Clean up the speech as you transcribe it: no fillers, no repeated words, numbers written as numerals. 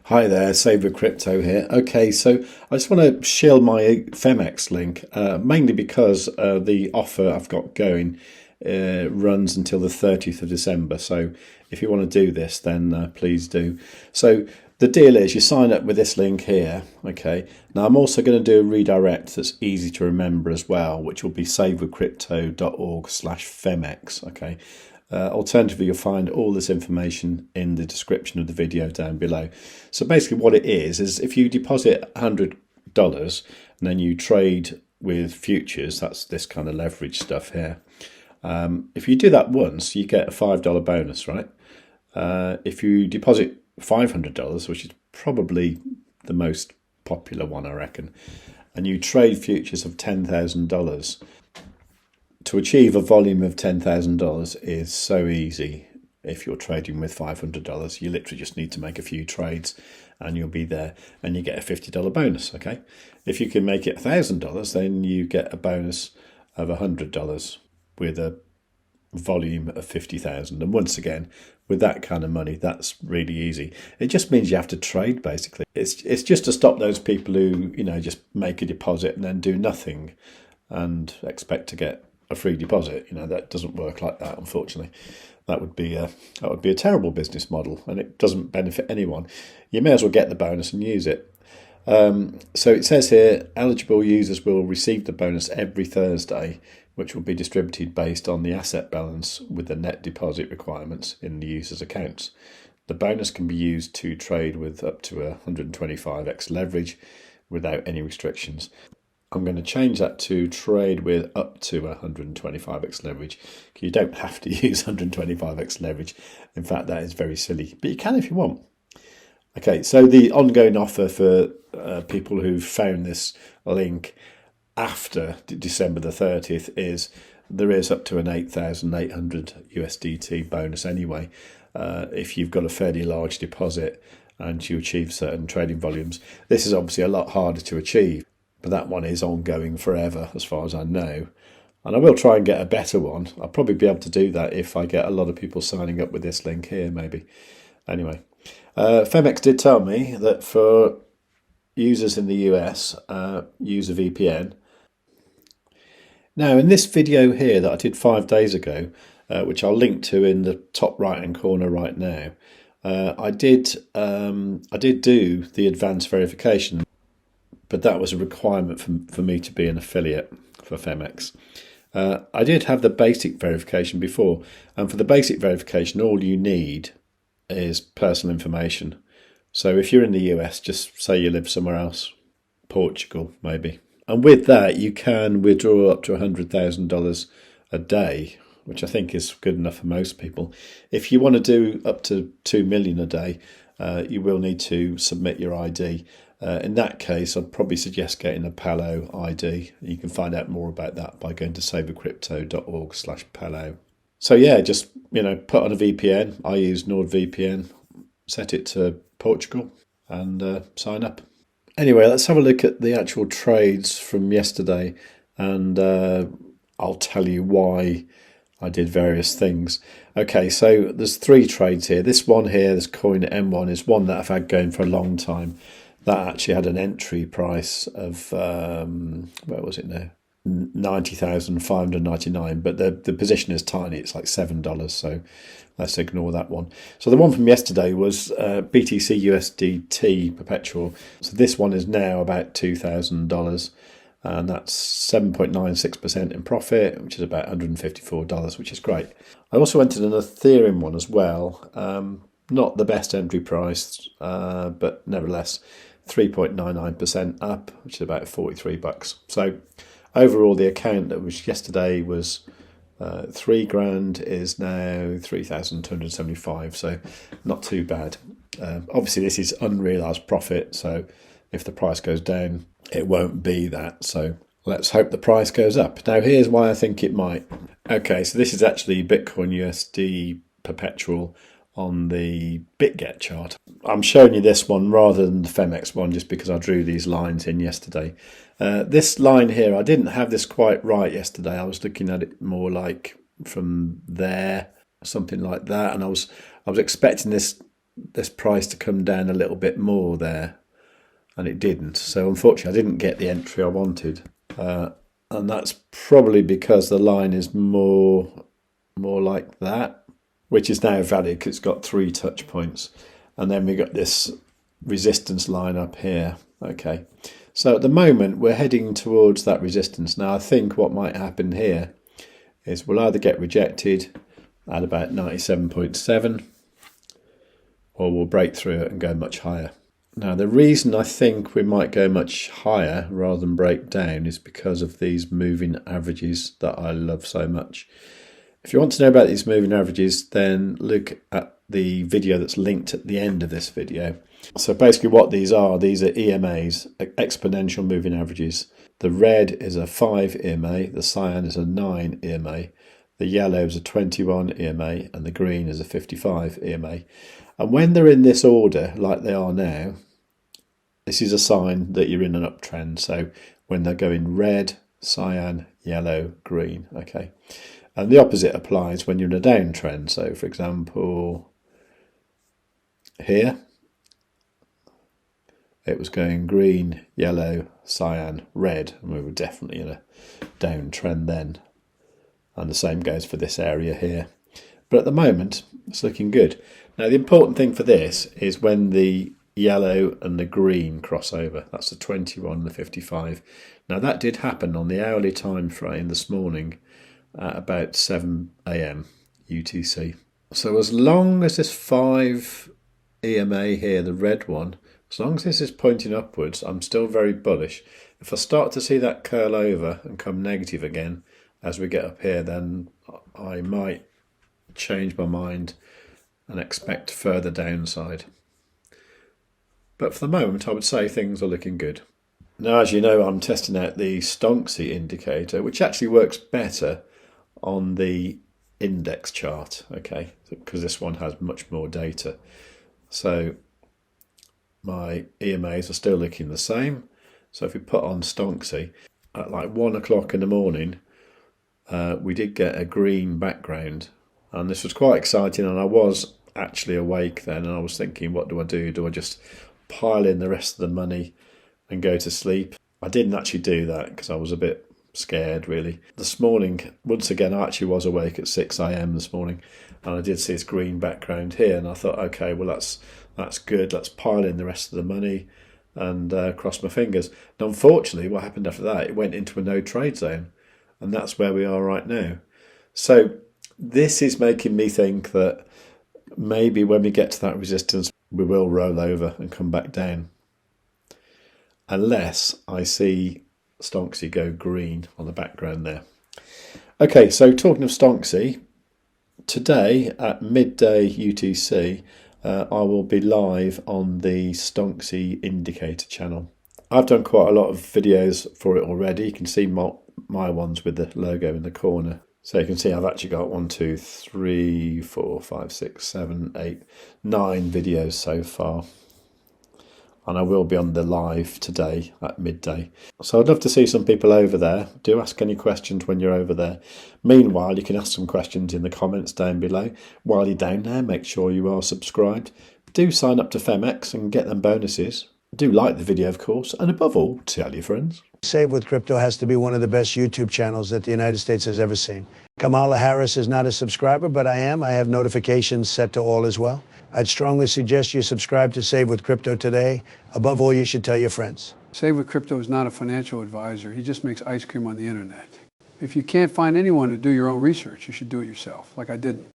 Hi there, Saver Crypto here. Okay, so I just want to shield my Phemex link, mainly because the offer I've got going runs until the 30th of December. So if you want to do this, then please do. So the deal is you sign up with this link here. Okay, now I'm also going to do a redirect that's easy to remember as well, which will be savercrypto.org/Phemex. Okay. Alternatively, you'll find all this information in the description of the video down below. So basically what it is if you deposit $100 and then you trade with futures, that's this kind of leverage stuff here. If you do that once, you get a $5 bonus, right? If you deposit $500, which is probably the most popular one, I reckon, and you trade futures of $10,000, to achieve a volume of $10,000 is so easy. If you're trading with $500, you literally just need to make a few trades and you'll be there, and you get a $50 bonus. Okay, if you can make it $1,000, then you get a bonus of $100 with a volume of 50,000. And once again, with that kind of money, that's really easy. It just means you have to trade, basically. It's just to stop those people who, just make a deposit and then do nothing and expect to get a free deposit. That doesn't work like that, unfortunately. That would be a terrible business model, and it doesn't benefit anyone. You may as well get the bonus and use it. So it says here, eligible users will receive the bonus every Thursday, which will be distributed based on the asset balance with the net deposit requirements in the user's accounts. The bonus can be used to trade with up to 125x leverage without any restrictions. I'm going to change that to trade with up to 125x leverage. You don't have to use 125x leverage. In fact, that is very silly, but you can if you want. Okay, so the ongoing offer for people who've found this link after December the 30th is there is up to an 8,800 USDT bonus anyway. If you've got a fairly large deposit and you achieve certain trading volumes. This is obviously a lot harder to achieve, but that one is ongoing forever as far as I know. And I will try and get a better one. I'll probably be able to do that if I get a lot of people signing up with this link here, maybe. Anyway, Phemex did tell me that for users in the US, use a VPN. Now, in this video here that I did 5 days ago, which I'll link to in the top right-hand corner right now, I did do the advanced verification, but that was a requirement for me to be an affiliate for Phemex. I did have the basic verification before, and for the basic verification, all you need is personal information. So if you're in the US, just say you live somewhere else, Portugal maybe. And with that, you can withdraw up to $100,000 a day, which I think is good enough for most people. If you want to do up to 2 million a day, you will need to submit your ID. In that case, I'd probably suggest getting a Palau ID. You can find out more about that by going to savercrypto.org/Palau. So yeah, just put on a VPN. I use NordVPN. Set it to Portugal and sign up. Anyway, let's have a look at the actual trades from yesterday, and I'll tell you why I did various things. Okay, so there's 3 trades here. This one here, this coin M1, is one that I've had going for a long time. That actually had an entry price of, where was it now? 90,599, but the position is tiny. It's like $7, so let's ignore that one. So the one from yesterday was BTC USDT perpetual. So this one is now about $2,000, and that's 7.96% in profit, which is about $154, which is great. I also entered an Ethereum one as well. Not the best entry price, but nevertheless 3.99% up, which is about $43. So overall, the account that was yesterday was $3,000 is now 3,275. So not too bad. Obviously, this is unrealized profit. So if the price goes down, it won't be that. So let's hope the price goes up. Now, here's why I think it might. Okay, so this is actually Bitcoin USD perpetual on the BitGet chart. I'm showing you this one rather than the Phemex one just because I drew these lines in yesterday. This line here, I didn't have this quite right yesterday. I was looking at it more like from there, something like that, and I was expecting this this price to come down a little bit more there, and it didn't. So unfortunately I didn't get the entry I wanted, and that's probably because the line is more like that, which is now valid because it's got 3 touch points, and then we got this resistance line up here. Okay, so at the moment we're heading towards that resistance. Now I think what might happen here is we'll either get rejected at about 97.7, or we'll break through it and go much higher. Now the reason I think we might go much higher rather than break down is because of these moving averages that I love so much. If you want to know about these moving averages, then look at the video that's linked at the end of this video. So basically what these are EMAs, exponential moving averages. The red is a 5 EMA, the cyan is a 9 EMA, the yellow is a 21 EMA, and the green is a 55 EMA. And when they're in this order, like they are now, this is a sign that you're in an uptrend. So when they're going red, cyan, yellow, green, okay. And the opposite applies when you're in a downtrend. So for example, here, it was going green, yellow, cyan, red, and we were definitely in a downtrend then. And the same goes for this area here. But at the moment, it's looking good. Now the important thing for this is when the yellow and the green cross over. That's the 21 and the 55. Now that did happen on the hourly time frame this morning at about 7 AM UTC. So as long as this 5 EMA here, the red one, as long as this is pointing upwards, I'm still very bullish. If I start to see that curl over and come negative again as we get up here, then I might change my mind and expect further downside. But for the moment, I would say things are looking good. Now, as you know, I'm testing out the Stonksy indicator, which actually works better on the index chart, okay, because this one has much more data. So my EMAs are still looking the same. So if we put on Stonksy at like 1 o'clock in the morning, we did get a green background, and this was quite exciting. And I was actually awake then, and I was thinking, what do I do? Do I just pile in the rest of the money and go to sleep? I didn't actually do that because I was a bit scared really. This morning, once again, I actually was awake at 6 AM this morning, and I did see this green background here, and I thought, okay, well that's good, let's pile in the rest of the money and cross my fingers. And unfortunately, what happened after that, it went into a no trade zone, and that's where we are right now. So this is making me think that maybe when we get to that resistance, we will roll over and come back down, unless I see Stonksy go green on the background there. Okay, so talking of Stonksy, today at midday UTC, I will be live on the Stonksy indicator channel. I've done quite a lot of videos for it already. You can see my ones with the logo in the corner. So you can see I've actually got 1, 2, 3, 4, 5, 6, 7, 8, 9 videos so far. And I will be on the live today at midday. So I'd love to see some people over there. Do ask any questions when you're over there. Meanwhile, you can ask some questions in the comments down below. While you're down there, make sure you are subscribed. Do sign up to Phemex and get them bonuses. Do like the video, of course. And above all, tell your friends. Save with Crypto has to be one of the best YouTube channels that the United States has ever seen. Kamala Harris is not a subscriber, but I am. I have notifications set to all as well. I'd strongly suggest you subscribe to Save with Crypto today. Above all, you should tell your friends. Save with Crypto is not a financial advisor. He just makes ice cream on the internet. If you can't find anyone to do your own research, you should do it yourself, like I did.